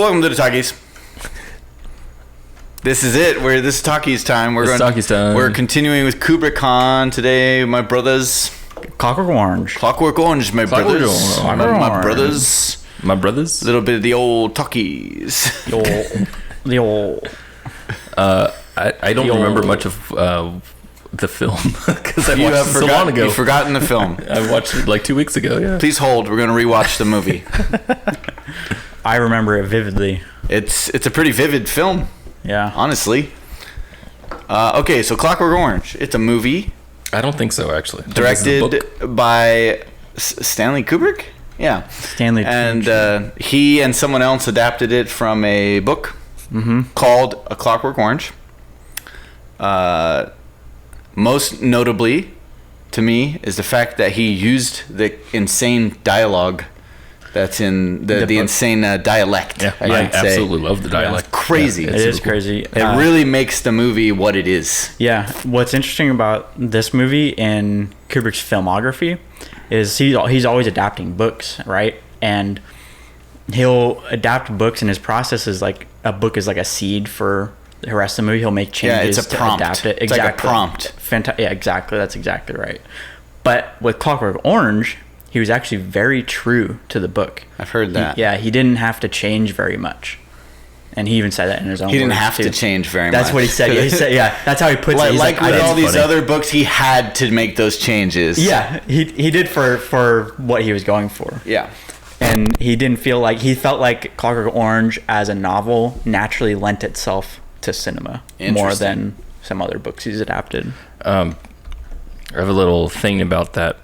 welcome to the Talkies. This is it. This is Talkies time. Talkies time. We're continuing with Kubrick Con today. My brothers. Clockwork Orange. Clockwork Orange, my Clockwork brothers. Orange. My brothers. My brothers. A little bit of the old Talkies. The old. I don't remember much of the film because I You watched have it so long ago. You've forgotten the film. I watched it like 2 weeks ago. Yeah. Please hold. We're going to rewatch the movie. I remember it vividly. It's a pretty vivid film, Yeah. honestly. Okay, so Clockwork Orange. It's a movie I don't think so, actually. I think this is a directed book. by Stanley Kubrick. Yeah. Stanley And he and someone else adapted it from a book called A Clockwork Orange. Most notably, to me, is the fact that he used the insane dialogue that's in the insane dialect. Yeah, I should say. absolutely love the dialect. It's crazy. Yeah, It it's is super cool. crazy. It really makes the movie what it is. Yeah. What's interesting about this movie and Kubrick's filmography is he's always adapting books, right? And he'll adapt books, and his process is like a book is like a seed for the rest of the movie. He'll make changes it's a prompt. to adapt it. It's like a prompt. Yeah, exactly. That's exactly right. But with Clockwork Orange, he was actually very true to the book. I've heard that. He didn't have to change very much. And he even said that in his own words. He didn't have too. to change very much. That's what he said. Yeah, he said, that's how he puts it. He's like with "I all didn't-" these other books, he had to make those changes. Yeah, he did for what he was going for. Yeah. And he felt like Clockwork Orange as a novel naturally lent itself to cinema more than some other books he's adapted. I have a little thing about that.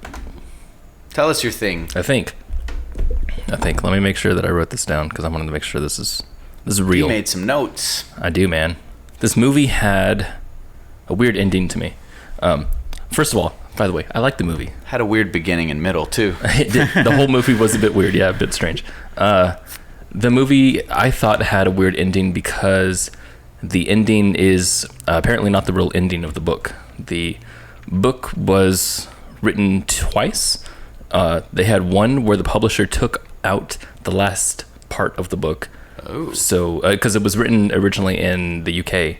Tell us your thing. I think. Let me make sure that I wrote this down because I wanted to make sure this is real. You made some notes. I do, man. This movie had a weird ending to me. First of all, by the way, I like the movie. Had a weird beginning and middle, too. It did. The whole movie was a bit weird. Yeah, a bit strange. The movie, I thought, had a weird ending because the ending is apparently not the real ending of the book. The book was written twice. They had one where the publisher took out the last part of the book. Oh. So, because it was written originally in the UK.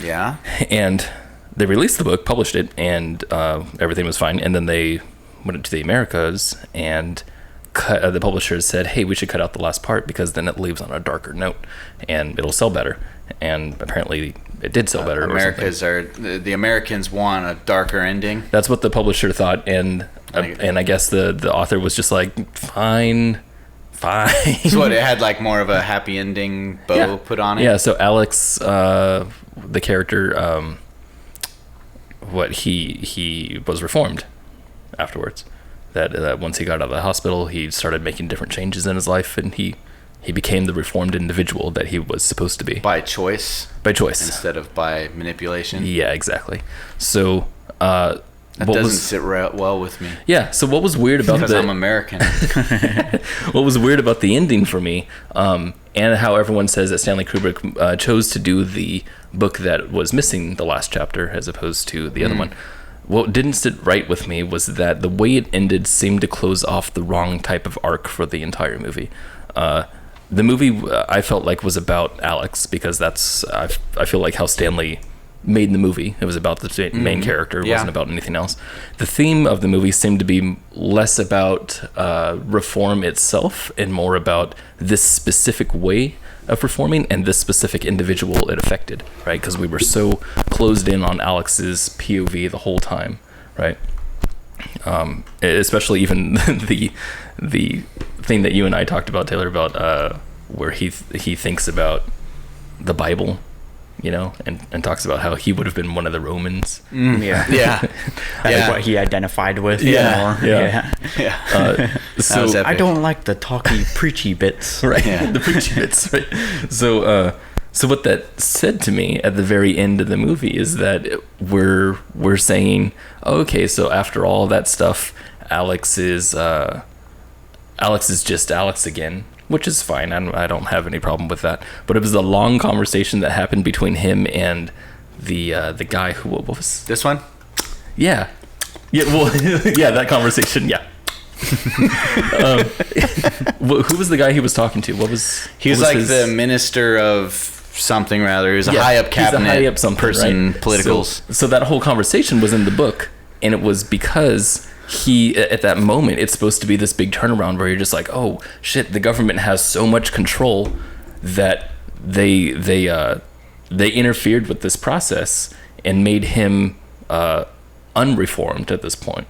Yeah. And they released the book, published it, and everything was fine. And then they went to the Americas, and the publisher said, hey, we should cut out the last part because then it leaves on a darker note, and it'll sell better. And apparently it did sell better. The Americans want a darker ending. That's what the publisher thought, and I guess the author was just like, fine. So what, it had like more of a happy ending bow put on it? Yeah, so Alex, the character, he was reformed afterwards. That once he got out of the hospital, he started making different changes in his life, and he became the reformed individual that he was supposed to be. By choice? By choice. Instead of by manipulation? Yeah, exactly. So, that doesn't sit well with me. Yeah, so what was weird about because I'm American. What was weird about the ending for me, and how everyone says that Stanley Kubrick chose to do the book that was missing the last chapter as opposed to the other one. What didn't sit right with me was that the way it ended seemed to close off the wrong type of arc for the entire movie. The movie I felt like was about Alex because that's I feel like how Stanley made the movie. It was about the main character. It wasn't about anything else. The theme of the movie seemed to be less about reform itself and more about this specific way of reforming and this specific individual it affected, right? Because we were so closed in on Alex's POV the whole time, right? Especially even the thing that you and I talked about, Taylor, about where he thinks about the Bible, you know, and talks about how he would have been one of the Romans. That's what he identified with. Yeah. So I don't like the talky, preachy bits. Right. Yeah. The preachy bits. Right. So what that said to me at the very end of the movie is that we're saying, okay, so after all that stuff, Alex is just Alex again, which is fine. I don't have any problem with that. But it was a long conversation that happened between him and the guy who, what was this one? Yeah. Well, yeah, that conversation. Yeah. Who was the guy he was talking to? He was like the minister of something rather. He was a high up cabinet high up something, person, right? politicals. So that whole conversation was in the book, and it was because he, at that moment, it's supposed to be this big turnaround where you're just like, oh shit, the government has so much control that they interfered with this process and made him unreformed at this point.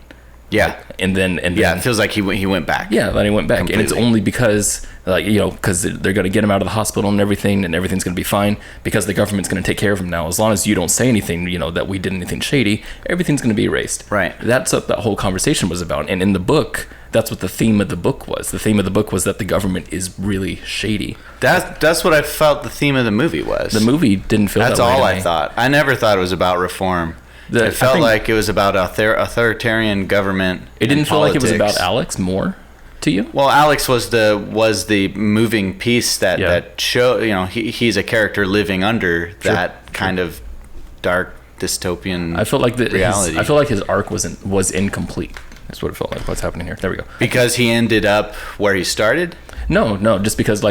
Yeah. And then It feels like he went back. Yeah, then he went back. Completely. And it's only because, because they're going to get him out of the hospital and everything's going to be fine because the government's going to take care of him now. As long as you don't say anything, that we did anything shady, everything's going to be erased. Right. That's what that whole conversation was about. And in the book, that's what the theme of the book was. The theme of the book was that the government is really shady. That's what I felt the theme of the movie was. The movie didn't feel That's that way all to I me. thought. I never thought it was about reform. It felt like it was about authoritarian government. It didn't feel like it was about politics. Alex more to you? Well, Alex was the moving piece that show. He's a character living under that kind of dark dystopian. I felt like reality. I feel like his arc was incomplete. That's what it felt like. What's happening here? There we go. Because he ended up where he started. No, just because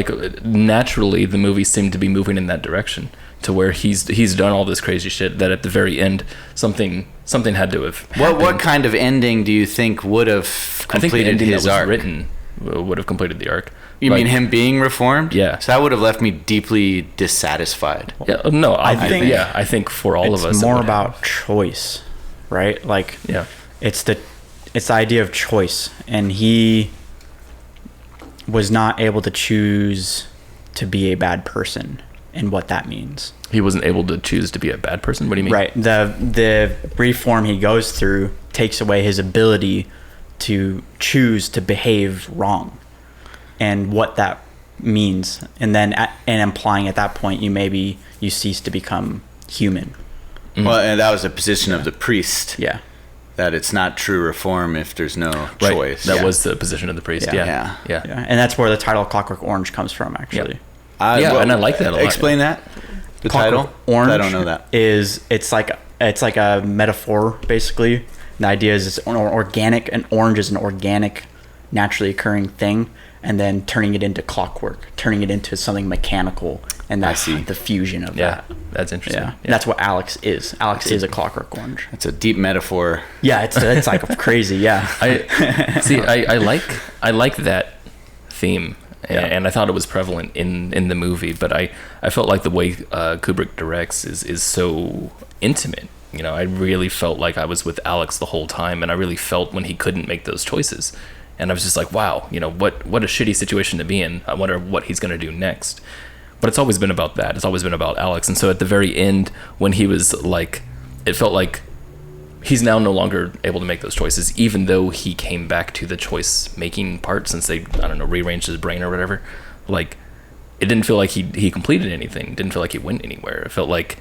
naturally the movie seemed to be moving in that direction to where he's done all this crazy shit that at the very end something had to have happened. What kind of ending do you think would have I think the completed ending his that was arc? written would have completed the arc. You mean him being reformed? Yeah. So that would have left me deeply dissatisfied. Yeah, no, I think for all of us it's it more would about have. choice, right? Like, Yeah. it's the idea of choice, and he was not able to choose to be a bad person, and what that means. He wasn't able to choose to be a bad person. What do you mean? Right. The reform he goes through takes away his ability to choose to behave wrong, and what that means, and then and implying at that point you cease to become human. Well, and that was the position of the priest. Yeah. That it's not true reform if there's no Right. choice. That was the position of the priest. Yeah. Yeah. Yeah. And that's where the title Clockwork Orange comes from, actually. And I like that a lot. Explain that. The Clockwork title. Orange. I don't know that. It's like a metaphor, basically. The idea is an orange is an organic, naturally occurring thing, and then turning it into clockwork, turning it into something mechanical, and that's the fusion of Yeah. that. That's interesting. Yeah. That's what Alex is. Alex is a clockwork orange. It's a deep metaphor. Yeah, it's like crazy. Yeah. I like that theme. And I thought it was prevalent in the movie, but I felt like the way Kubrick directs is so intimate. I really felt like I was with Alex the whole time, and I really felt when he couldn't make those choices. And I was just like, wow, what a shitty situation to be in. I wonder what he's going to do next. But it's always been about that. It's always been about Alex. And so at the very end, when he was like, it felt like he's now no longer able to make those choices, even though he came back to the choice-making part since they, rearranged his brain or whatever. Like, it didn't feel like he completed anything. It didn't feel like he went anywhere. It felt like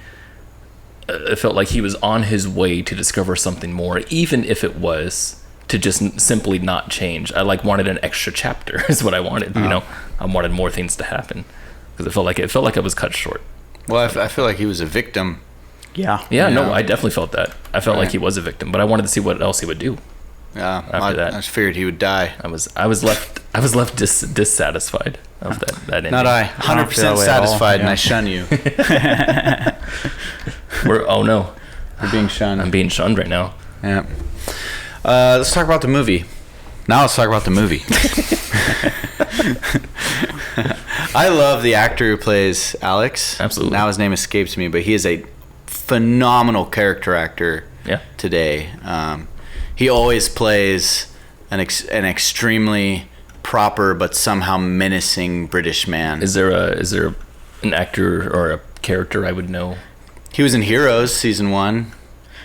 he was on his way to discover something more, even if it was to just simply not change. I wanted an extra chapter is what I wanted. I wanted more things to happen because it felt like I was cut short. Well, I feel like he was a victim. Yeah. Yeah, no, I definitely felt that. I felt like he was a victim, but I wanted to see what else he would do. Yeah, After that. I just figured he would die. I was left dissatisfied of that ending. Not I. I don't 100% feel that way at all. satisfied, and Yeah. I shun you. Oh no, You're being shunned. I'm being shunned right now. Yeah. Let's talk about the movie. Now let's talk about the movie. I love the actor who plays Alex. Absolutely. Now his name escapes me, but he is a phenomenal character actor. Yeah. Today, he always plays an extremely proper but somehow menacing British man. Is there an actor or a character I would know? He was in Heroes season 1.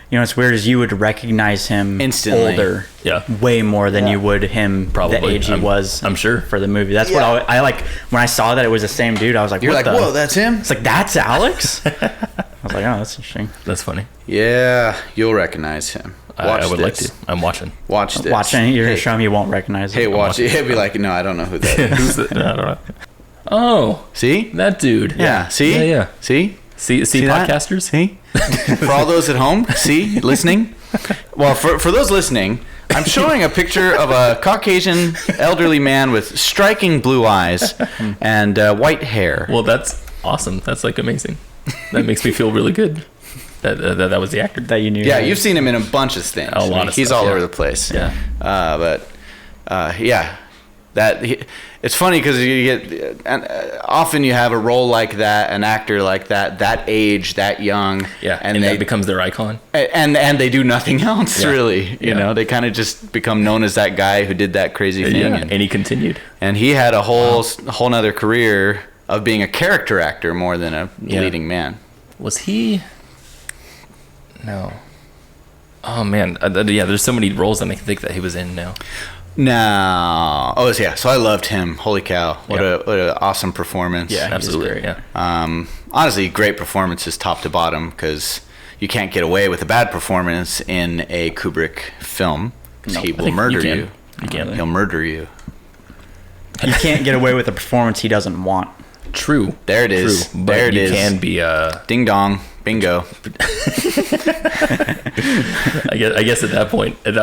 What's weird is you would recognize him Instantly. older, Yeah. way more than you would him Probably. the age he was. I'm sure. for the movie. That's Yeah. what I like when I saw that it was the same dude. I was like, You're what like, the? whoa, that's him? It's like that's Alex. I was like, oh, that's interesting. That's funny. Yeah, you'll recognize him. Watch I would this. like to. I'm watching. Watch this. Watching, you're gonna Hey, show him, you won't recognize it. Hey, watch it. He'll be like, no, I don't know who that is. Who's the, I don't know. Oh, See? that dude. Yeah. See? Yeah. See? See that? podcasters. See? For all those at home, see, listening. Well, for those listening, I'm showing a picture of a Caucasian elderly man with striking blue eyes and white hair. Well, that's awesome. That's like amazing. That makes me feel really good. That was the actor. That you knew. Yeah, you've seen him in a bunch of things. A lot of He's stuff, all yeah. over the place. Yeah. It's funny because you get, and often you have a role like that, an actor like that age, that young. Yeah, and that becomes their icon. And they do nothing else, Yeah. really. You Yeah. know, they kind of just become known as that guy who did that crazy thing. Yeah, and he continued. And he had a whole nother career of being a character actor more than a Yeah. leading man. Was he? No. Oh man, yeah. There's so many roles that I can think that he was in now. No. Oh, yeah. So I loved him. Holy cow. What Yeah. what an awesome performance. Yeah. Absolutely. great. Yeah. Honestly, great performances top to bottom because you can't get away with a bad performance in a Kubrick film. 'Cause No, he I will think murder you can. you. You can. He'll murder you. You can't get away with a performance he doesn't want. True. There it is. True. But There it you is. can be. Ding dong. Bingo. I guess at that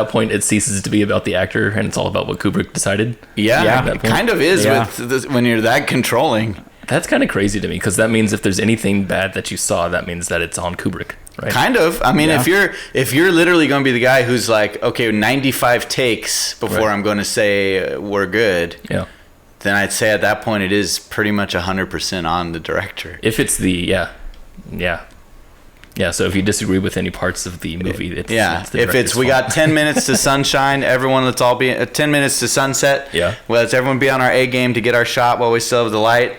point, it ceases to be about the actor and it's all about what Kubrick decided. Yeah, Yeah. it kind of is Yeah. with this, when you're that controlling. That's kind of crazy to me because that means if there's anything bad that you saw, that means that it's on Kubrick, right? Kind of. I mean, Yeah. if you're literally going to be the guy who's like, okay, 95 takes before Right. I'm going to say we're good, Yeah. then I'd say at that point it is pretty much 100% on the director. If it's yeah. So if you disagree with any parts of the movie, it's The if director's it's we fault. got 10 minutes to sunshine, everyone let's all be 10 minutes to sunset. Yeah. Well, let's everyone be on our A game to get our shot while we still have the light.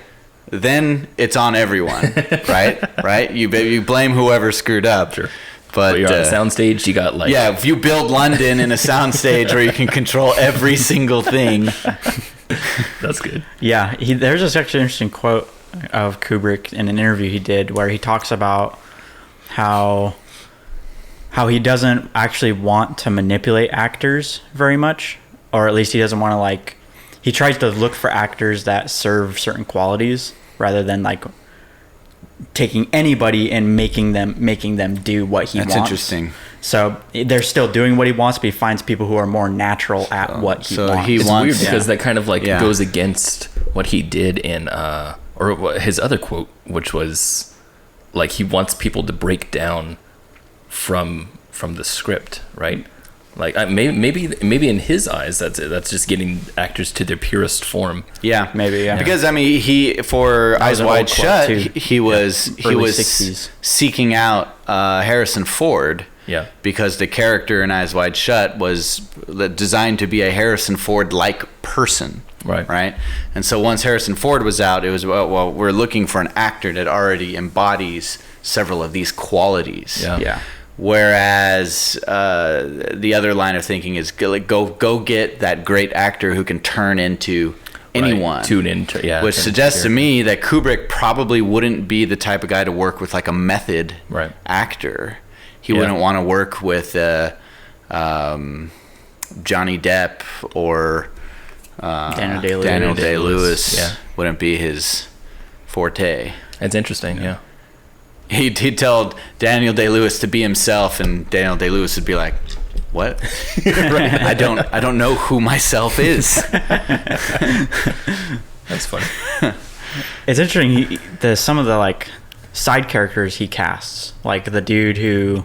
Then it's on everyone, right? Right? You blame whoever screwed up. Sure. But you're on a soundstage, you got like yeah, if you build London in a soundstage where you can control every single thing. that's good. Yeah, there's this actually interesting quote of Kubrick in an interview he did where he talks about how he doesn't actually want to manipulate actors very much, or at least he doesn't want to like. He tries to look for actors that serve certain qualities rather than like taking anybody and making them do what he wants. That's interesting. So they're still doing what he wants, but he finds people who are more natural at what he so wants. he It's wants- weird because yeah. that kind of like Yeah. goes against what he did in his other quote, which was like he wants people to break down from the script, right? Like maybe in his eyes that's just getting actors to their purest form. Yeah, Maybe, yeah. Because I mean, he for Eyes was an Wide old quote, Shut, too. he was Early 60s. seeking out Harrison Ford. Yeah. Because the character in Eyes Wide Shut was designed to be a Harrison Ford-like person. Right. Right. And so once Harrison Ford was out, it was well, we're looking for an actor that already embodies several of these qualities. Yeah. Yeah. Whereas the other line of thinking is go get that great actor who can turn into anyone. Right. Tune into Which suggests to me that Kubrick probably wouldn't be the type of guy to work with like a method Right. actor. He Yeah. wouldn't want to work with Johnny Depp or Daniel Day-Lewis. Daniel Day-Lewis. Yeah. Wouldn't be his forte. It's interesting, yeah. He'd tell Daniel Day-Lewis to be himself, and Daniel Day-Lewis would be like, "What? I don't know who myself is." That's funny. It's interesting. Some of the like side characters he casts, like the dude who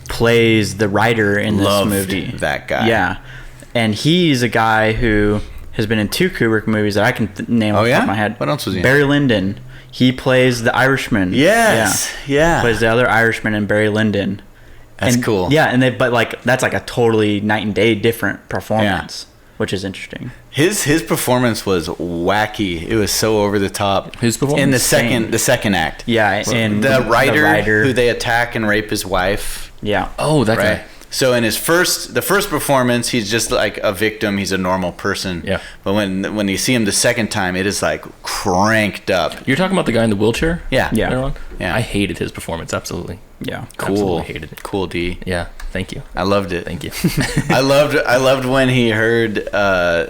plays the writer in this Loved movie. that guy. Yeah, and he's a guy who has been in 2 Kubrick movies that I can name off the top of my head. What else was he in? Barry Lyndon. He plays the Irishman. Yes. Yeah. Plays the other Irishman in Barry Lyndon. That's And- cool. Yeah, but like that's like a totally night and day different performance, which is interesting. His performance was wacky. It was so over the top. Whose performance? In Same. the second act. Yeah, and The writer who they attack and rape his wife. Yeah. Oh, that Right. guy. So in the first performance, he's just like a victim. He's a normal person. Yeah. But when you see him the second time, it is like cranked up. You're talking about the guy in the wheelchair? Yeah. Yeah. Later on? Yeah. I hated his performance, absolutely. Yeah. Cool. Absolutely hated it. Cool D. Yeah, thank you. I loved it. Thank you. I loved when he heard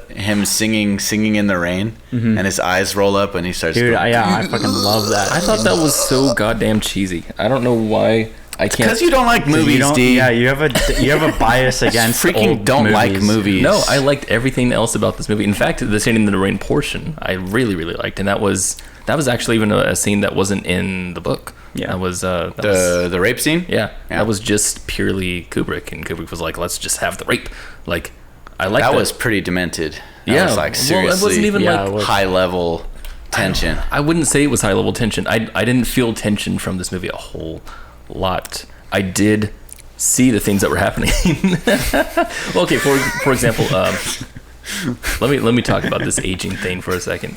him singing in the rain, and his eyes roll up and he starts. Dude, going, I fucking love that. I thought that was so goddamn cheesy. I don't know why. I can't. Because you don't like So you movies, don't- D. Yeah, you have a bias against freaking old don't like movies. movies. No, I liked everything else about this movie. In fact, the Standing in the Rain portion, I really, really liked, and that was actually even a scene that wasn't in the book. Yeah. that was The rape scene? yeah, Yeah. that was just purely Kubrick, and Kubrick was like, "Let's just have the rape." Like, I like That was pretty demented. That yeah, was like well, seriously it wasn't even Yeah, like it was. high level tension. I wouldn't say it was high level tension. I didn't feel tension from this movie a whole lot. I did see the things that were happening. Well, okay, for example, let me talk about this aging thing for a second.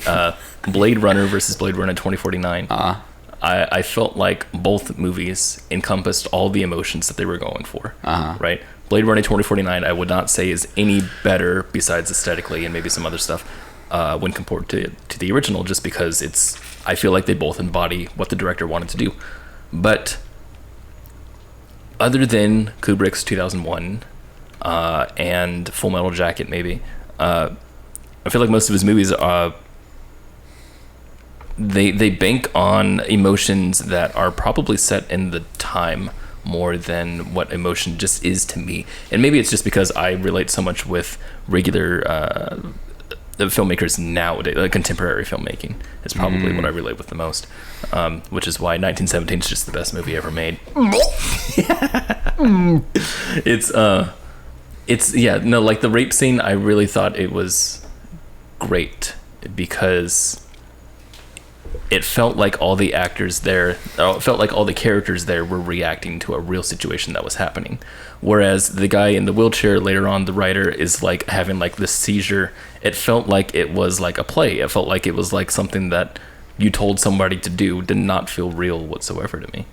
Blade Runner versus Blade Runner 2049. I felt like both movies encompassed all the emotions that they were going for. Right? Blade Runner 2049, I would not say is any better besides aesthetically and maybe some other stuff when compared to the original, just because I feel like they both embody what the director wanted to do. But other than Kubrick's 2001 and Full Metal Jacket, maybe, I feel like most of his movies they bank on emotions that are probably set in the time more than what emotion just is to me. And maybe it's just because I relate so much with regular filmmakers nowadays. Like contemporary filmmaking is probably what I relate with the most, which is why 1917 is just the best movie ever made. Like the rape scene, I really thought it was great because it felt like all the actors there, it felt like all the characters there were reacting to a real situation that was happening. Whereas the guy in the wheelchair later on, the writer, is like having like this seizure. It felt like it was like a play. It felt like it was like something that you told somebody to do. Did not feel real whatsoever to me.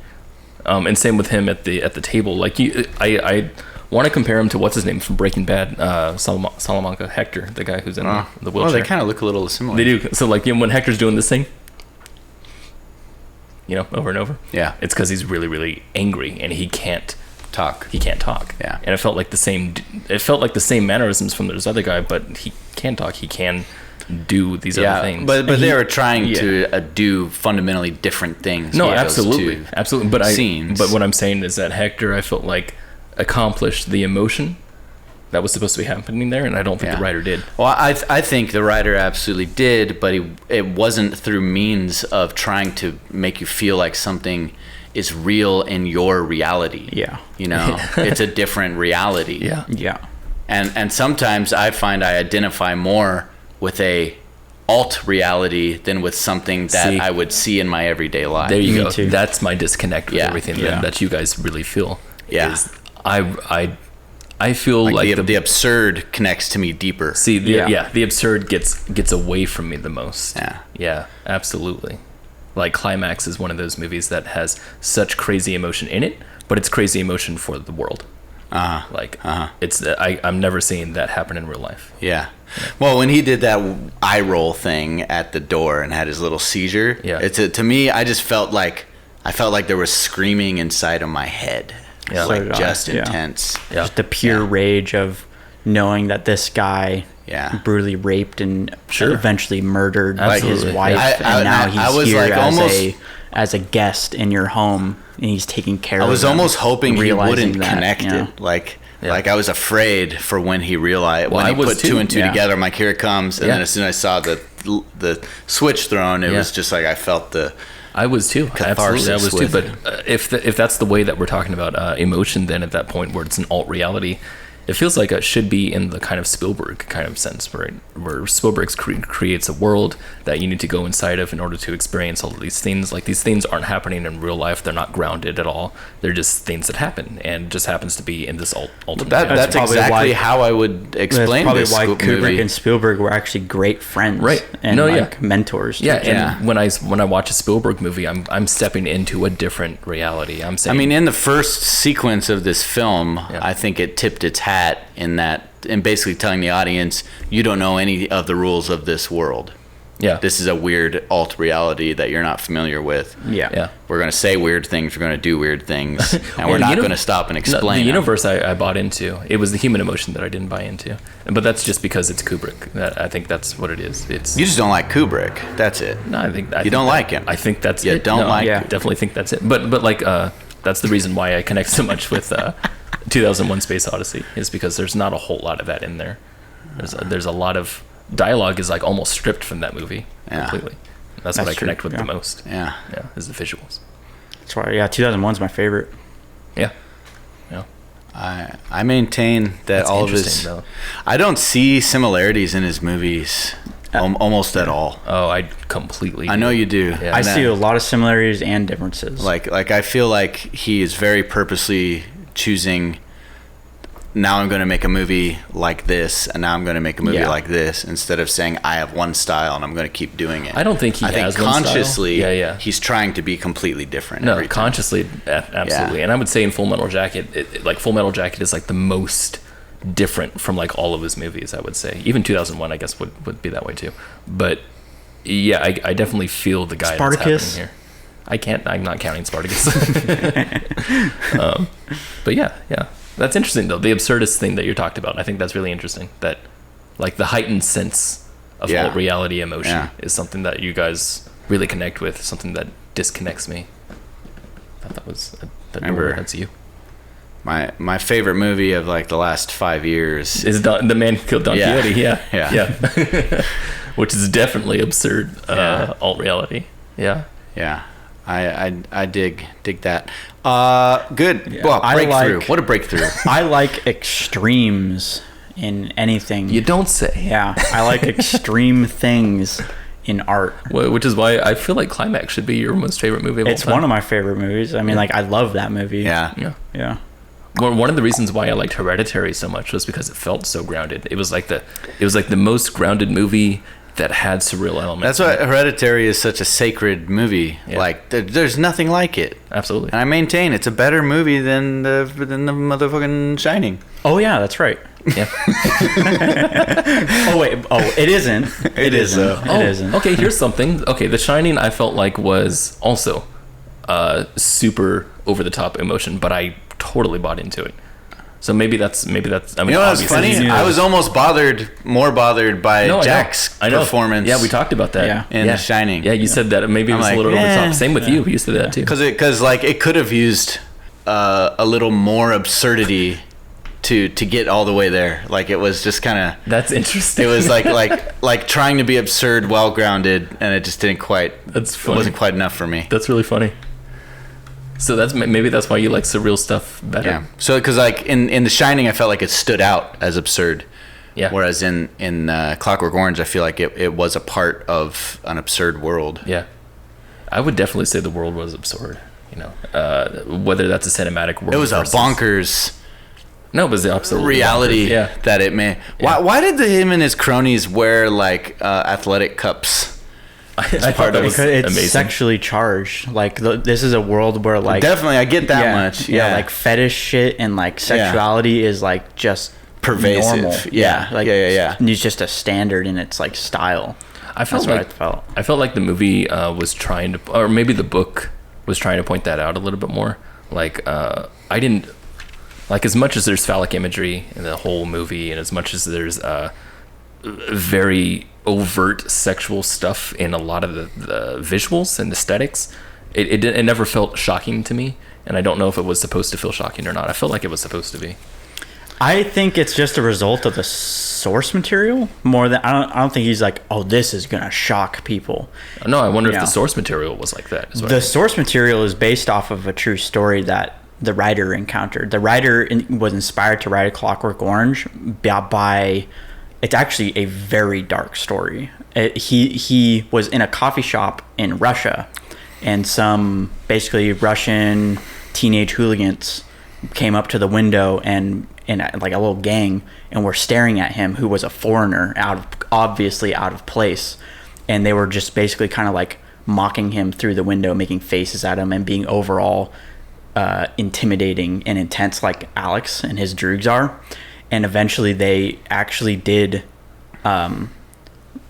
And same with him at the table. Like I want to compare him to what's his name from Breaking Bad, Salamanca, Hector, the guy who's in the wheelchair. Well, they kind of look a little similar. They do. So like when Hector's doing this thing, over and over. Yeah. It's because he's really, really angry and he can't Talk. talk. Yeah. And it felt like the same mannerisms from this other guy, but he can talk. He can do these other things. But they were trying to do fundamentally different things. No, with those absolutely. two Absolutely. But scenes. but what I'm saying is that Hector, I felt like, accomplished the emotion that was supposed to be happening there, and I don't think the writer did. Well, I think the writer absolutely did, but it wasn't through means of trying to make you feel like something is real in your reality. Yeah. It's a different reality. Yeah. Yeah. And sometimes I find I identify more with a alt reality than with something that I would see in my everyday life. There you Me go. too. That's my disconnect with Yeah. everything Yeah. that you guys really feel. Yeah. Is I feel like the absurd connects to me deeper. See, Yeah. the absurd gets away from me the most. Yeah. Yeah, absolutely. Like Climax is one of those movies that has such crazy emotion in it, but it's crazy emotion for the world. Like it's I'm never seeing that happen in real life. Yeah. Well, when he did that eye roll thing at the door and had his little seizure, to me, I just felt like there was screaming inside of my head. Yeah. Like So did I. just Yeah. intense. Yeah. Just the pure rage of knowing that this guy brutally raped and eventually murdered his Absolutely. wife, I- and now I he's was here like as a guest in your home, and he's taking care of I was them, almost hoping he realizing wouldn't that, connect you know. it. Like I was afraid for when he realized, Well, when I he was put two too. and two Yeah. together. I'm like, here it comes. And Yeah. then as soon as I saw the switch thrown, it was just like I felt the. I was too. Absolutely, I was too. with But it. if that's the way that we're talking about emotion, then at that point where it's an alt reality, it feels like it should be in the kind of Spielberg kind of sense, where Spielberg creates a world that you need to go inside of in order to experience all of these things. Like these things aren't happening in real life; they're not grounded at all. They're just things that happen, and just happens to be in this alternate. That's probably exactly why- how I would explain That's this probably why Kubrick movie. and Spielberg were actually great friends, Right. And No, mentors. Yeah, too. and when I watch a Spielberg movie, I'm stepping into a different reality. I'm saying, I mean, in the first sequence of this film, I think it tipped its hat in that, and basically telling the audience, you don't know any of the rules of this world. yeah, This is a weird alt reality that you're not familiar with. yeah. We're going to say weird things. We're going to do weird things. And Well, we're the not going to stop and No, explain the them. universe I bought into. It was the human emotion that I didn't buy into, but that's just because it's Kubrick. I think that's what it is. It's You just don't like Kubrick. That's it. no, I think don't like him. I think that's You it. don't No, like him. definitely think that's it. But like That's the reason why I connect so much with 2001: Space Odyssey, is because there's not a whole lot of that in there. There's a lot of dialogue is like almost stripped from that movie completely. That's what I connect with the most. Yeah, is the visuals. That's why 2001's my favorite. Yeah. I maintain that all of his. Though. I don't see similarities in his movies almost at all. Oh, I completely. I know you do. Yeah. I see a lot of similarities and differences. Like I feel like he is very purposely choosing. Now I'm going to make a movie like this, and now I'm going to make a movie like this, instead of saying I have one style and I'm going to keep doing it. I don't think he has one style. Consciously, he's trying to be completely different. No, consciously, absolutely. And I would say in Full Metal Jacket, Full Metal Jacket is like the most different from like all of his movies. I would say even 2001, I guess would be that way too. But yeah, I definitely feel the guy Spartacus. That's happening here. I'm not counting Spartacus. But yeah. That's interesting, though. The absurdist thing that you talked about, I think that's really interesting. That, like, the heightened sense of alt reality emotion is something that you guys really connect with, something that disconnects me. I thought that was that's you. My favorite movie of like the last 5 years is The Man Who Killed Don Quixote. Yeah. Which is definitely absurd alt reality. Yeah. I dig that. Good. Yeah. Well, breakthrough. What a breakthrough. I like extremes in anything. You don't say. Yeah, I like extreme things in art. Which is why I feel like Climax should be your most favorite movie of all time. It's one of my favorite movies. I mean, like, I love that movie. Yeah. One of the reasons why I liked Hereditary so much was because it felt so grounded. It was like the most grounded movie that had surreal elements. That's why Hereditary is such a sacred movie. Yeah. Like, there's nothing like it. Absolutely. And I maintain it's a better movie than the motherfucking Shining. Oh yeah, that's right. Yeah. It isn't. It isn't. It isn't. Okay, here's something. Okay, The Shining I felt like was also super over the top emotion, but I totally bought into it. So maybe that's. I mean, you know what's funny? I was almost more bothered by Jack's performance. Yeah, we talked about that. In The Shining. Yeah, you said that maybe it was a little over the top. Same with you. You said that too. Because like it could have used a little more absurdity to get all the way there. Like it was just kind of. That's interesting. It was like trying to be absurd while grounded, and it just didn't quite. That's funny. It wasn't quite enough for me. That's really funny. So maybe that's why you like surreal stuff better. Yeah. So because like in The Shining, I felt like it stood out as absurd. Yeah. Whereas in Clockwork Orange, I feel like it was a part of an absurd world. Yeah. I would definitely say the world was absurd. You know, whether that's a cinematic world. It was a bonkers. No, it was the absolute reality that it may. Yeah. Why did him and his cronies wear like athletic cups? I thought that was amazing. It's sexually charged. Like this is a world where like definitely I get that much. Yeah, like fetish shit and like sexuality is like just pervasive. Normal. Yeah, like it's just a standard in its like style. I felt like the movie was trying to, or maybe the book was trying to point that out a little bit more. Like I didn't like, as much as there's phallic imagery in the whole movie, and as much as there's very overt sexual stuff in a lot of the visuals and aesthetics, it never felt shocking to me, and I don't know if it was supposed to feel shocking or not. I felt like it was supposed to be. I think it's just a result of the source material more than I don't think he's like, oh, this is gonna shock people. No, I wonder if the source material was like that. The source material is based off of a true story that the writer encountered. The writer was inspired to write A Clockwork Orange by it's actually a very dark story. He was in a coffee shop in Russia, and some basically Russian teenage hooligans came up to the window and like a little gang, and were staring at him, who was a foreigner, obviously out of place, and they were just basically kind of like mocking him through the window, making faces at him, and being overall intimidating and intense, like Alex and his droogs are. And eventually they actually did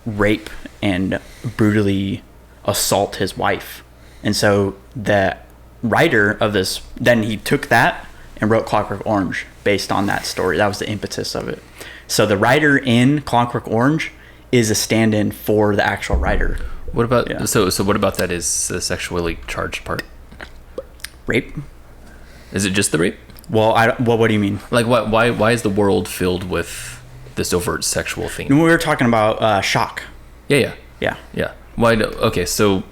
rape and brutally assault his wife. And so the writer of this, then he took that and wrote Clockwork Orange based on that story. That was the impetus of it. So the writer in Clockwork Orange is a stand-in for the actual writer. What about so what about that is the sexually charged part? Rape. Is it just the rape? Well, what do you mean? Like, why is the world filled with this overt sexual theme? We were talking about shock. Yeah. Yeah. Why? Okay, so,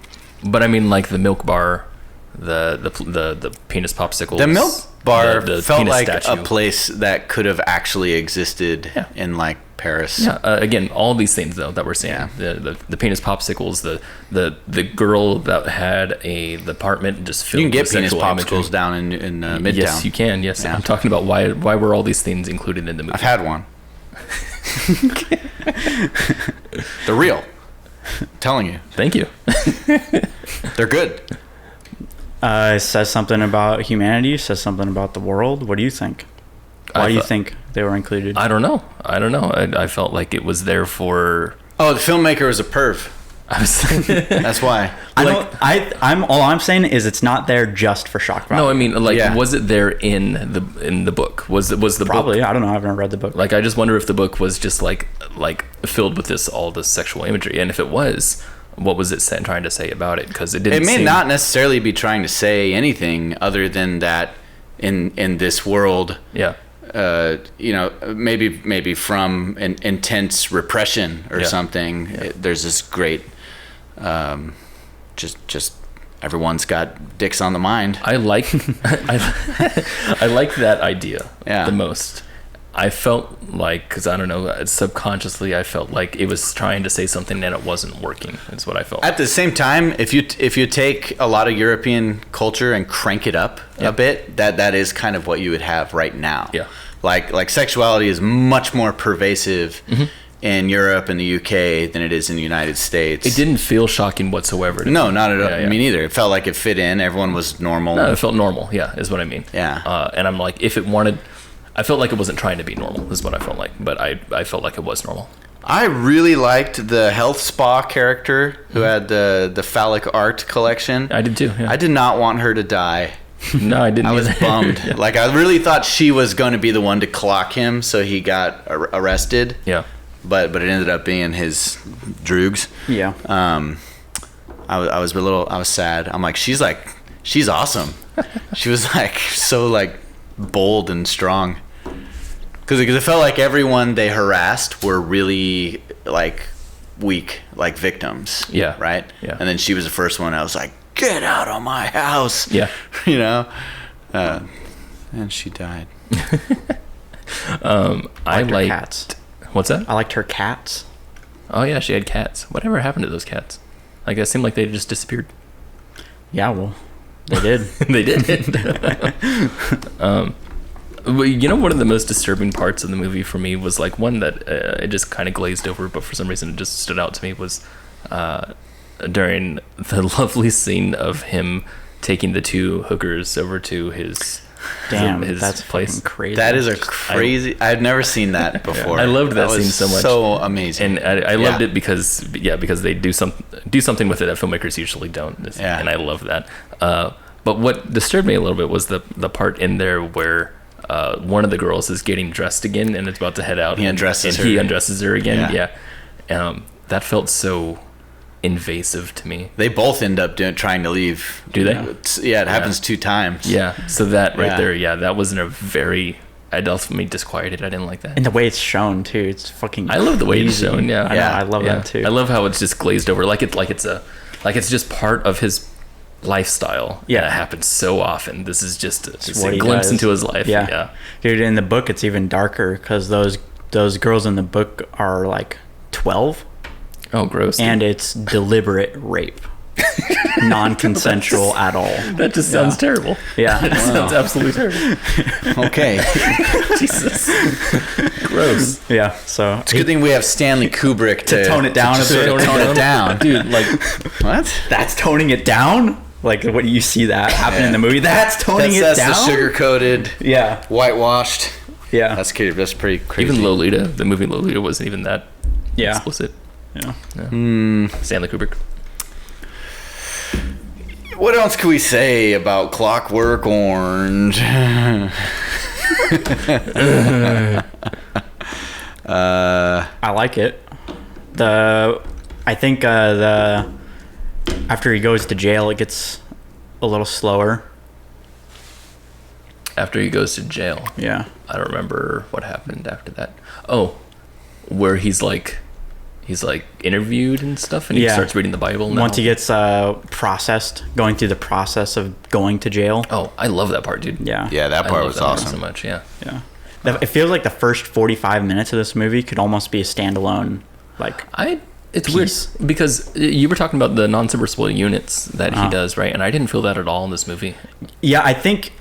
but I mean, like the milk bar, the penis popsicles. The milk bar the felt penis like statue. a place that could have actually existed in like Paris. Yeah. Again, all these things though that we're seeing. Yeah. The penis popsicles. The girl that had the apartment just filled. You can get with penis sexual popsicles imagery. down in Midtown. Yes, you can. Yes, Yeah. I'm talking about why were all these things included in the movie? I've had one. They're real. I'm telling you, Thank you. they're good. It says something about humanity. Says something about the world. What do you think? Why do you think they were included? I don't know. I felt like it was there for. Oh, the filmmaker is a perv. I was. That's why. I'm all I'm saying is it's not there just for shock value. No, I mean, like, Yeah. was it there in the book? Was the Probably. book? I don't know. I haven't read the book. Like, I just wonder if the book was just like filled with all this sexual imagery, and if it was, what was it trying to say about it? Because it didn't. It may seem, not necessarily be trying to say anything other than that in this world. Yeah. Maybe from an intense repression or Yeah. something. Yeah. There's this great, just everyone's got dicks on the mind. I like I like that idea Yeah. the most. I felt like, because I don't know, subconsciously I felt like it was trying to say something and it wasn't working. That's what I felt. At the same time, if you take a lot of European culture and crank it up Yeah. a bit, that is kind of what you would have right now. Yeah. Like sexuality is much more pervasive Mm-hmm. in Europe and the UK than it is in the United States. It didn't feel shocking whatsoever to No, me. not at all. Yeah, yeah. Me neither. It felt like it fit in. Everyone was normal. No, it felt normal. Yeah, is what I mean. Yeah. And I'm like, if it wanted, I felt like it wasn't trying to be normal. Is what I felt like. But I felt like it was normal. I really liked the health spa character who had the phallic art collection. I did too. Yeah. I did not want her to die. No, I didn't. I was either. bummed. Yeah. Like, I really thought she was going to be the one to clock him, so he got arrested. Yeah. But it ended up being his droogs. Yeah. I was sad. I'm like, she's awesome. She was like so like bold and strong. Because it felt like everyone they harassed were really like weak, like victims. Yeah. Right. Yeah. And then she was the first one. I was like, get out of my house. Yeah. You know. And she died. I Liked her liked. cats. What's that? I liked her cats. Oh yeah, she had cats. Whatever happened to those cats? Like, it seemed like they just disappeared. Yeah, well, they did. They did. Well, you know, one of the most disturbing parts of the movie for me was like one that it just kind of glazed over, but for some reason it just stood out to me was during the lovely scene of him taking the two hookers over to his That's place. fucking crazy. That is a crazy. I've never seen that before. I loved that was scene so much. So amazing. And I loved Yeah. it because they do something with it that filmmakers usually don't. Yeah. And I love that. But what disturbed me a little bit was the part in there where one of the girls is getting dressed again and it's about to head out. He undresses and her. he undresses her again. Yeah. Yeah. That felt so invasive to me. They both end up trying to leave. Do they? Yeah, it happens 2 times. Yeah. So that right Yeah. there, yeah, that wasn't a very. It left me disquieted. I didn't like that. And the way it's shown too, it's fucking. I love the way it's crazy. shown. Yeah. I know, Yeah. I love Yeah. that too. I love how it's just glazed over, like it's just part of his lifestyle. Yeah. And it happens so often. This is just what a he glimpse does. into his life. Yeah. Yeah. Dude, in the book it's even darker because those girls in the book are like 12, Oh, gross. and it's deliberate rape, non-consensual at all. that just sounds terrible. Yeah. That sounds absolutely terrible. Okay. Jesus. Gross. Yeah. So It's a good thing we have Stanley Kubrick to tone it down a just bit. Tone it down. Dude, like, What? that's toning it down. Like what you see that happen in the movie. That's toning That's it down. the sugar-coated, Yeah. whitewashed. Yeah. That's pretty crazy. even Lolita, the movie Lolita wasn't even that yeah. explicit. Yeah. Stanley Kubrick. What else can we say about Clockwork Orange? I like it. I think after he goes to jail, it gets a little slower. After he goes to jail. Yeah. I don't remember what happened after that. Oh, where he's like interviewed and stuff, and he Yeah. starts reading the Bible. Now. Once he gets processed, going through the process of going to jail. Oh, I love that part, dude. Yeah. Yeah, that I part love was that part awesome. so much. Yeah. Yeah. It feels like the first 45 minutes of this movie could almost be a standalone, like. It's Piece. weird because you were talking about the non-submersible units that Uh-huh. he does, right? And I didn't feel that at all in this movie. Yeah, I think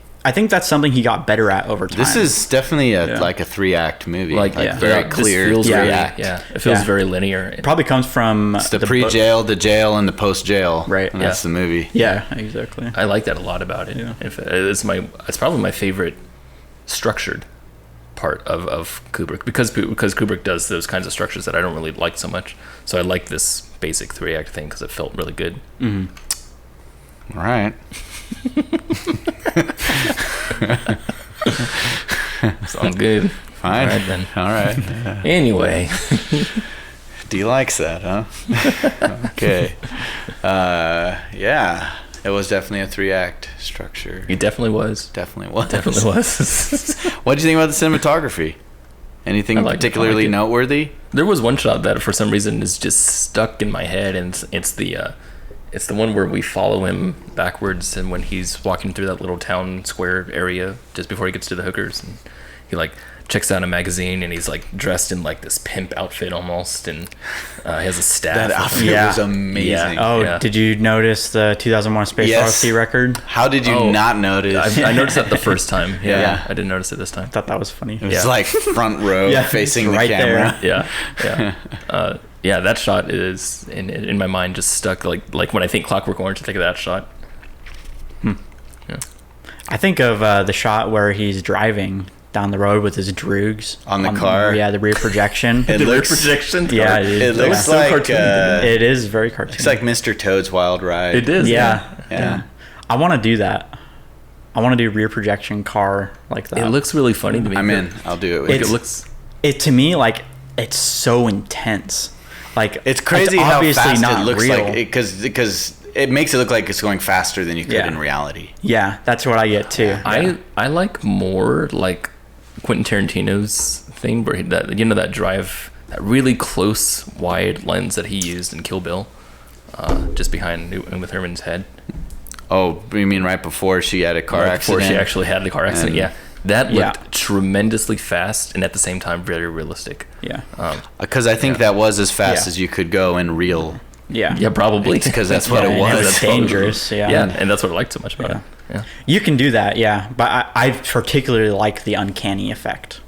that's something he got better at over time. This is definitely Yeah. like a 3-act movie. Like, yeah. very this clear feels Yeah. very, 3-act. yeah, it feels Yeah. very linear. It probably comes from It's the book- pre-jail, the jail, and the post-jail. Right. And that's Yeah. the movie. Yeah, exactly. I like that a lot about it. Yeah. It's probably my favorite structured part of Kubrick because Kubrick does those kinds of structures that I don't really like so much. So I like this basic 3-act thing because it felt really good. All right. Sounds good. Fine. All right then. All right. Anyway, D likes that, huh? Okay. Yeah. It was definitely a 3-act structure. he definitely was. Definitely was. Definitely was. What do you think about the cinematography? Anything I like it. I particularly like it. noteworthy? There was one shot that for some reason is just stuck in my head, and it's the one where we follow him backwards, and when he's walking through that little town square area just before he gets to the hookers, and he like checks out a magazine, and he's like dressed in like this pimp outfit almost, and he has a staff. That outfit Yeah. was amazing. Yeah. Oh, Yeah. did you notice the 2001 Space Yes. Odyssey record? How did you Oh, not notice? I noticed that the first time. Yeah, Yeah. I didn't notice it this time. I thought that was funny. It was Yeah. like front row Yeah, facing it's the right camera. there. Yeah, yeah. That shot is in my mind just stuck. Like when I think Clockwork Orange, I think of that shot. I think of the shot where he's driving down the road with his droogs On the car? Yeah, the rear projection. It The rear looks- projection. Yeah, it is. It Yeah. looks so like cartoony. It is very cartoony. it's like Mr. Toad's Wild Ride. It is. Yeah, Yeah. yeah. I want to do that. I want to do rear projection car like that. It looks really funny to me. I'm in. I'll do it with Like, you. it looks. It to me like it's so intense. Like It's crazy how obviously fast not it looks real. like because it makes it look like it's going faster than you could Yeah. in reality. Yeah, that's what I get too. I like more like Quentin Tarantino's thing where that drive, that really close wide lens that he used in Kill Bill, just behind Uma Thurman's head. Oh, you mean right before she had a car accident? Before she actually had the car accident. And- Yeah, that Yeah. looked tremendously fast and at the same time very realistic. Yeah. Because I think that was as fast Yeah. as you could go in real. Yeah. Yeah, probably Because that's what Yeah, it and was. it was That's probably- dangerous. Yeah. Yeah, and that's what I liked so much about Yeah. it. Yeah. You can do that, yeah. But I particularly like the uncanny effect.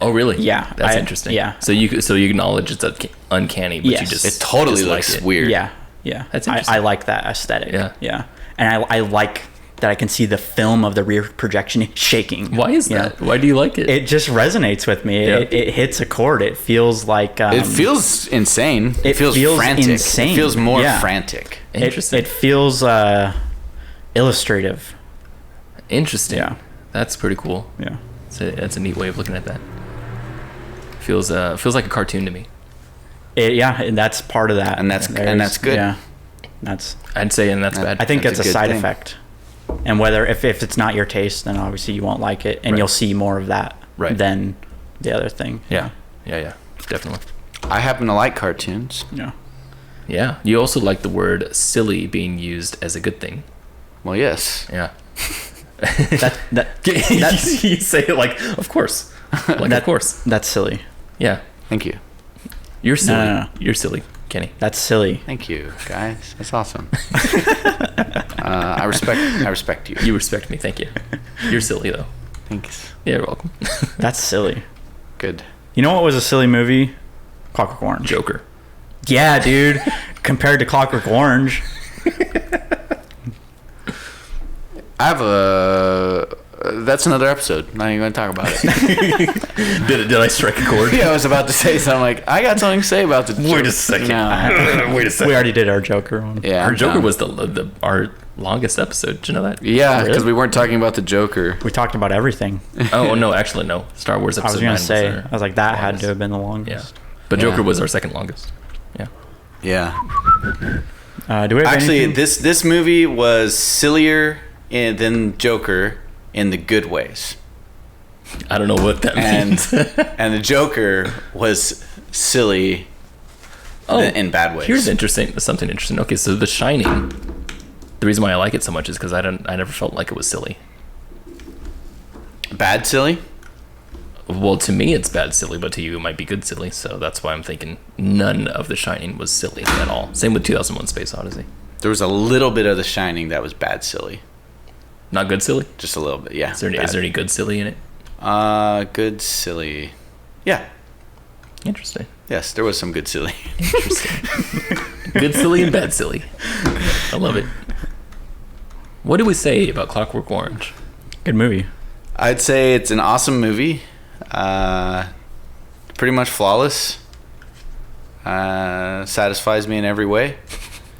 Oh, really? Yeah, that's I- interesting. yeah. So you acknowledge it's uncanny, but you Yes. just It totally just looks like it. weird. Yeah. Yeah. That's I interesting. like that aesthetic. Yeah. Yeah. And I like that I can see the film of the rear projection shaking. Why is Yeah. that? Why do you like it? It just resonates with me. Yeah. It hits a chord. It feels like It feels insane. It feels frantic. insane. It feels more Yeah. frantic. Interesting. It feels illustrative. Interesting. Yeah. That's pretty cool. Yeah. That's a neat way of looking at that. Feels like a cartoon to me. Yeah, and that's part of that. And that's good. Yeah. That's I'd say, and that's bad. I think That's that's a a good side thing. effect. And whether if it's not your taste, then obviously you won't like it, and Right. you'll see more of that Right. than the other thing. yeah, definitely. I happen to like cartoons. Yeah. Yeah. You also like the word "silly" being used as a good thing. Well, yes. Yeah. That you say it like, of course, like of course. that's silly. Yeah. Thank you. You're silly. no. You're silly, Kenny. That's silly. Thank you, guys. That's awesome. I respect you. You respect me. Thank you. You're silly though. Thanks. Yeah, you're welcome. That's silly. Good. You know what was a silly movie? Clockwork Orange. Joker. Yeah, dude. Compared to Clockwork Orange. I have a. That's another episode. Not even going to talk about it. Did I strike a chord? Yeah, I was about to say something like, I got something to say about the. Wait a second. No. Wait a We second. already did our Joker one. Yeah. Our I'm Joker done. was our longest episode. Did you know that? Yeah, Really? because we weren't talking about the Joker. We talked about everything. Oh no, actually no. Star Wars I episode was 9 gonna say. our I was like, that had longest. to have been the Yeah, longest. but Yeah. Joker was our second longest. Yeah. Yeah. Do we have Actually, anything? this movie was sillier than Joker, in the good ways. I don't know what that And means. and the Joker was silly in bad ways. Here's something interesting. Okay, so The Shining. The reason why I like it so much is because I never felt like it was silly. Bad silly? Well, to me, it's bad silly, but to you, it might be good silly. So that's why I'm thinking none of The Shining was silly at all. Same with 2001: Space Odyssey. There was a little bit of The Shining that was bad silly. Not good silly. Just a little bit, yeah. Is there any good silly in it? Good silly. Yeah. Interesting. Yes, there was some good silly. Interesting. Good silly and bad silly. I love it. What do we say about Clockwork Orange? Good movie. I'd say it's an awesome movie. Pretty much flawless. Satisfies me in every way.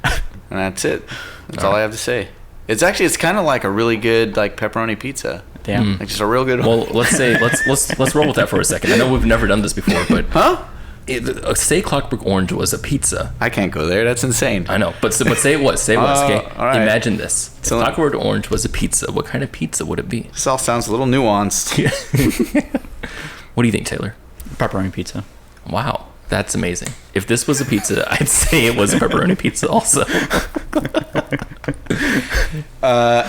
And that's it. That's all I have to say. It's kind of like a really good like pepperoni pizza. Damn. Like just a real good one. Well, let's roll with that for a second. I know we've never done this before, but say Clockwork Orange was a pizza. I can't go there. That's insane. I know, but say it was. Say it was. Okay, all right. Imagine this. If So- Clockwork Orange was a pizza. What kind of pizza would it be? This all sounds a little nuanced. What do you think, Taylor? Pepperoni pizza. Wow, that's amazing. If this was a pizza, I'd say it was a pepperoni pizza also.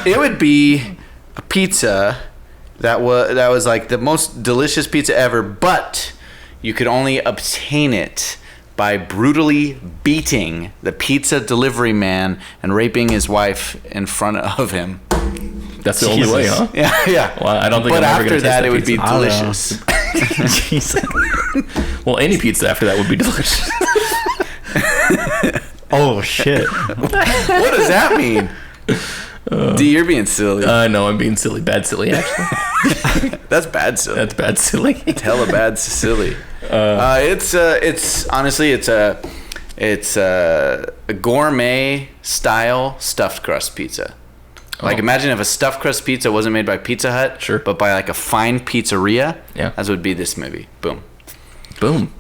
It would be a pizza that was like the most delicious pizza ever, but you could only obtain it by brutally beating the pizza delivery man and raping his wife in front of him. That's the only way, huh? Yeah. Well, I don't think But I'm ever after gonna taste that, it would be pizza. delicious. Jeez. Well, any pizza after that would be delicious. Oh shit. What does that mean? D, you're being silly. No, I'm being silly. Bad silly, actually. That's bad silly. That's bad silly. Hella bad silly. It's honestly it's a gourmet style stuffed crust pizza. Like imagine if a stuffed crust pizza wasn't made by Pizza Hut, Sure. but by like a fine pizzeria. Yeah. As would be this movie. Boom. Boom.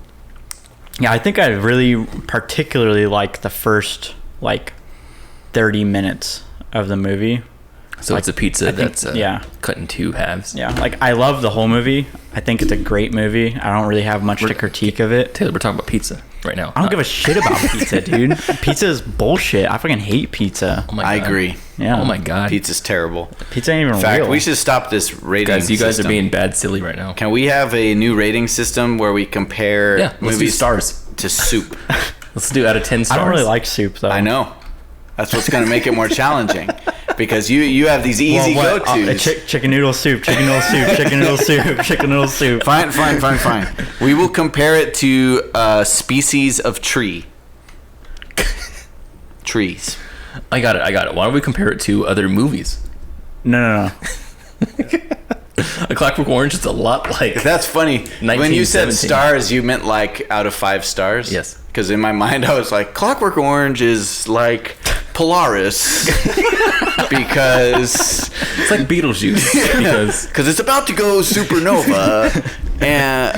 Yeah, I think I really particularly like the first like 30 minutes of the movie. So it's a pizza I think- that's yeah. cut in two halves. Yeah, like I love the whole movie. I think it's a great movie. I don't really have much to critique of it. Taylor, we're talking about pizza right now. I don't give a shit about pizza, dude. Pizza is bullshit. I fucking hate pizza. Oh my I God. agree. Yeah. Oh my God. Pizza's terrible. Pizza ain't even In fact, real. we should stop this rating Guys, you guys system. are being bad silly right now. Can we have a new rating system where we compare Yeah, let's do movies stars. to soup? Let's do out of 10 I stars. don't really like soup though. I know. That's what's going to make it more challenging because you have these easy go-tos. Chicken noodle soup, chicken noodle soup, chicken noodle soup, chicken noodle soup. Fine. We will compare it to species of tree. Trees. I got it. Why don't we compare it to other movies? No. A Clockwork Orange is a lot like... That's funny. When you said 1917. stars, you meant like out of 5 stars? Yes. Because in my mind, I was like, Clockwork Orange is like Polaris. Because It's like Beetlejuice. Because it's about to go supernova. And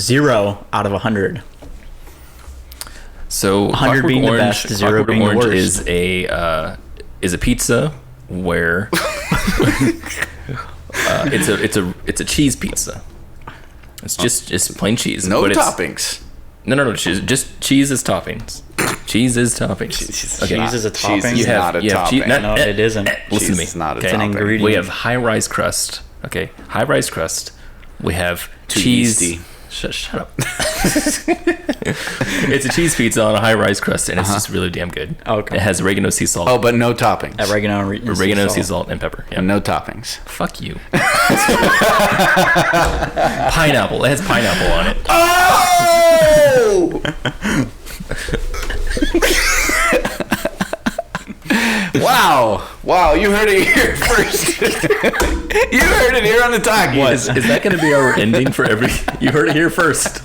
0 out of 100. So 100 Clockwork being the Orange, best, 0 Clockwork being the Orange worst. is a pizza where it's a cheese pizza. It's just plain cheese. no but it's- toppings. No. Just cheese is toppings. Cheese is toppings. Okay. Cheese is a topping? Cheese is not a topping. No, it isn't. Listen to me. Cheese is not a okay? topping. ingredient. We have high-rise crust. Okay, high-rise crust. We have Too cheese. yeasty. Shut up. It's a cheese pizza on a high-rise crust, and it's just really damn good. Okay. It has oregano, sea salt, Oh, but no toppings. oregano, sea salt, and pepper. Yeah. No toppings. Fuck you. Pineapple. It has pineapple on it. Oh! Wow, you heard it here first. You heard it here on the Talkies. Is that going to be our ending for every... You heard it here first.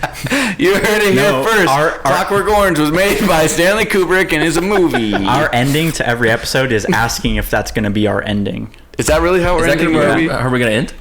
You heard it here No, first. our- Clockwork Orange was made by Stanley Kubrick and is a movie. Our ending to every episode is asking if that's going to be our ending. Is that really how we're Is that ending gonna the be movie? how are we going to end?